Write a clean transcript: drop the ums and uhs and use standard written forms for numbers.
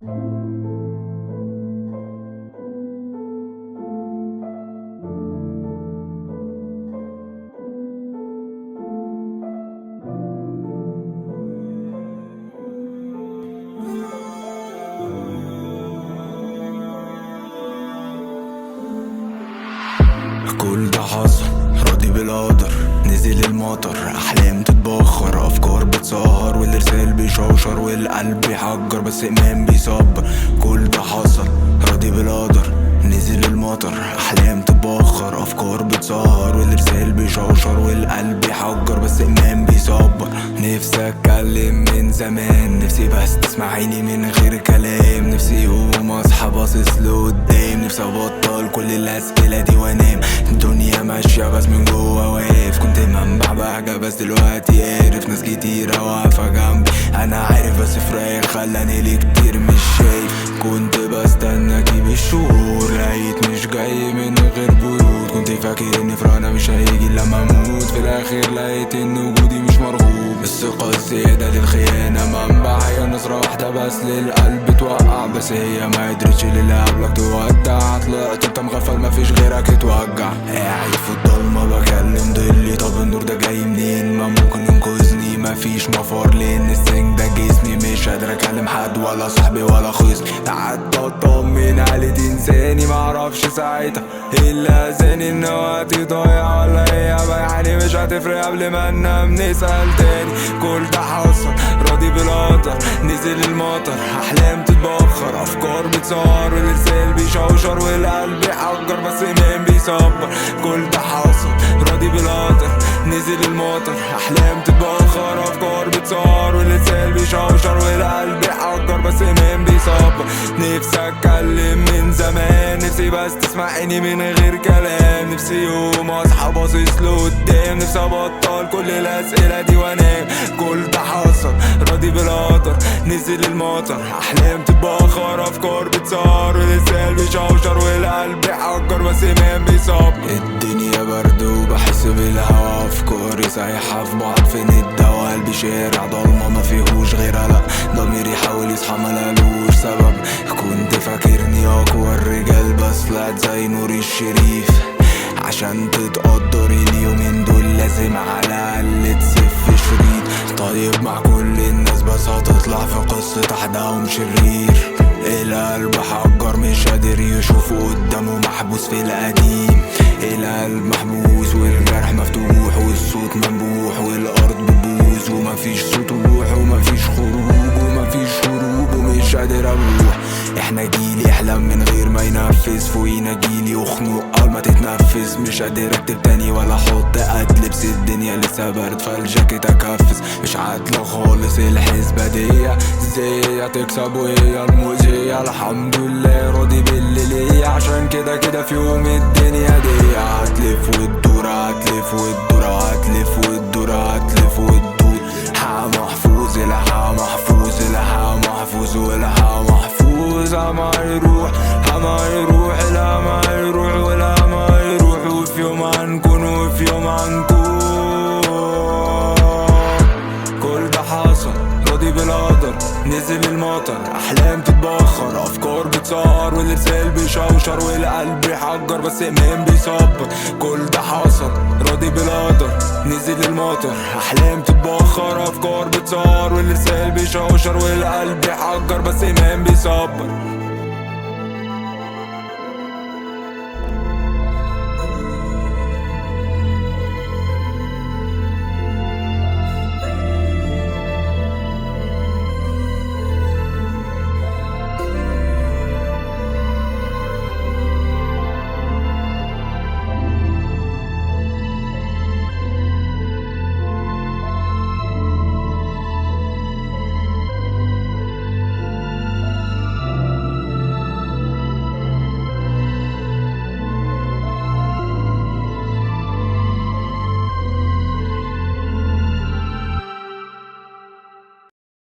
كل ده حصل راضي بالقدر، نزل المطر، احلام تتبخر، افكار بتسهر، والارسال بيشوشر، والقلب بيحجر، بس ايمان بيصبر. كل ده حصل راضي بالقدر، نزل المطر، احلام تتبخر، افكار بتسهر، والارسال بيشوشر، والقلب بيحجر، بس ايمان بيصبر. نفسي اتكلم من زمان، نفسي بس تسمعيني من غير كلام، نفسي يوم اصحى باصص لقدام، نفسي ابطل كل الاسئله دي وانام. الدنيا ماشيه بس من جوا واقف، كنت منبع بهجة بس دلوقتي عارف، ناس كتيره واقفه جنبي، انا عارف بس فراق خلاني ليه كتير مش شايف. كنت بستنى اجيب الشهور، لقيت مش جاي من غير برود، كنت فاكر ان فراقنا مش هيجي لما اموت، في الاخر لقيت ان وجودي مش مرغوب. الثقة الزيادة للخيانة منبع، هي نظرة واحدة بس للقلب توقع، بس هي ما قدرتش للي قبلك تودع. طلعت انت مغفل مفيش غيرك اتوجع، قاعد في الضلمة بكلم ضلي، طب النور ده جاي منين؟ ما ممكن ينقذني، مفيش مفر لان السنج ده جسمي، مش قادر اكلم حد ولا صاحبي ولا خصمي. قعدت اطمن عليه تنساني، معرفش ساعتها ايه اللي اذاني، ان وقتي ضايع ولا هي بايعاني، مش هتفرق قبل ما ننام نسأل تاني. كل ده حصل راضي بالقدر، نزل المطر، احلام تتبخر، افكار بتسهر، والارسال بيشوشر، والقلب بيحجر، بس ايمان بيصبر. كل ده حصل راضي بالقدر، نزل المطر، احلام تتبخر، افكار بتسهر، والارسال بيشوشر، والقلب بيحجر، بس ايمان بيصبر. نفسي اتكلم من زمان، نفسي بس تسمعيني من غير كلام، نفسي يوم اصحى باصص لقدام، نفسي ابطل كل الاسئله دي وانام. كل ده حصل راضي بالقدر، نزل المطر، احلام تتبخر، افكار بتسهر، والارسال بيشوشر، والقلب بيحجر، بس ايمان بيصبر. الدنيا برد وبحس بالهوا، افكاري سايحه في بعض، فين الدوا؟ قلبي شارع ضلمه ما فيهوش غير قلق، ضميري حاول يصحى ملالوش سبب. كنت فاكرني اقوى الرجال، بس طلعت زي نور الشريف. عشان تتقدري اليومين دول لازم على الاقل تسف شريط، طيب مع كل الناس بس هتطلع في قصة احدهم شرير. القلب حجر مش قادر يشوف قدامه، محبوس في القديم. القلب محبوس والجرح مفتوح، والصوت منبوح، والارض بتبوظ، ومفيش سطوح، ومفيش خروج، ومفيش هروب، ومش قادر اروح. احنا جيل يحلم من غير ما ينفذ، فوقينا جيل يخنق اول ما تتنفس، مش قادر اكتب تاني ولا احط قد لبس، الدنيا لسه برد فالجاكيت اكفز. مش عادلة خالص الحسبة دي، ازاي هتكسب وهي المؤذية؟ الحمد لله راضي باللي ليا، عشان كده في يوم الدنيا دي هتلف وتدور، هتلف وتدور، هتلف وتدور، هتلف وتدور. حق محفوظ الحق محفوظ، الحق محفوظ، والحق محفوظ. ما يروح ما يروح، لا ما يروح ولا ما يروح، وفي يوم هنكون وفي يوم هنكون. كل ده حصل راضي بالقدر، نزل المطر، احلام تتبخر، افكار بتسهر، والارسال بيشوشر، والقلب بيحجر، بس ايمان بيصبر. كل ده حصل راضي بالقدر، نزل المطر، احلام تتبخر، افكار بتسهر، والارسال بيشوشر، والقلب بيحجر، بس ايمان بيصبر.